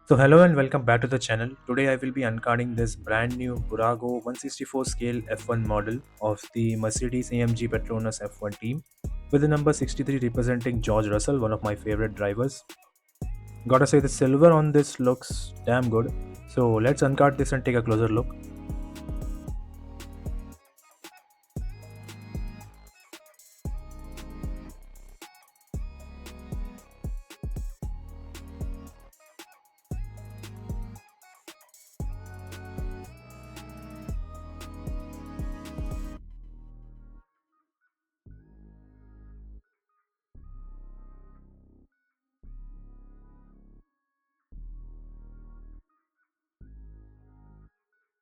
So hello and welcome back to the channel. Today I will be uncarding this brand new Bburago 164 scale F1 model of the Mercedes AMG Petronas F1 team with the number 63 representing George Russell, one of my favorite drivers. Gotta say the silver on this looks damn good. So let's uncard this and take a closer look.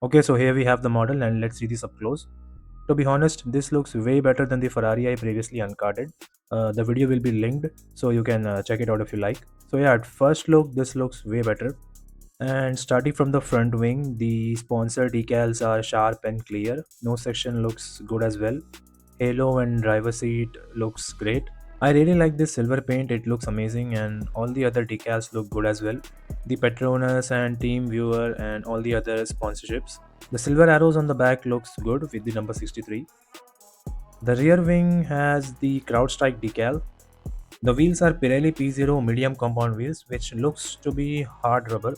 Okay, so here we have the model and let's see this up close. To be honest, this looks way better than the Ferrari I previously uncarded. The video will be linked so you can check it out if you like. So yeah, at first look this looks way better. And starting from the front wing, the sponsor decals are sharp and clear. No section looks good as well. Halo and driver seat looks great. I really like this silver paint, it looks amazing, and all the other decals look good as well. The Petronas and Team Viewer and all the other sponsorships. The silver arrows on the back looks good with the number 63. The rear wing has the CrowdStrike decal. The wheels are Pirelli P0 medium compound wheels, which looks to be hard rubber.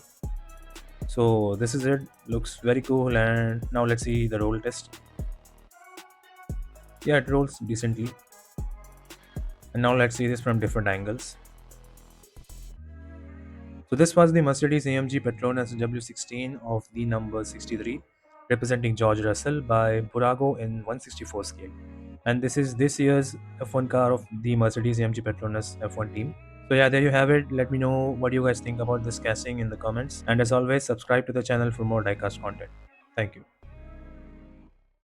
So this is it, looks very cool, and now let's see the roll test. Yeah, it rolls decently. And now let's see this from different angles. So this was the Mercedes AMG Petronas W16 of the number 63, representing George Russell by Bburago in 164 scale. And this is this year's F1 car of the Mercedes AMG Petronas F1 team. So yeah, there you have it. Let me know what you guys think about this casting in the comments. And as always, subscribe to the channel for more diecast content. Thank you.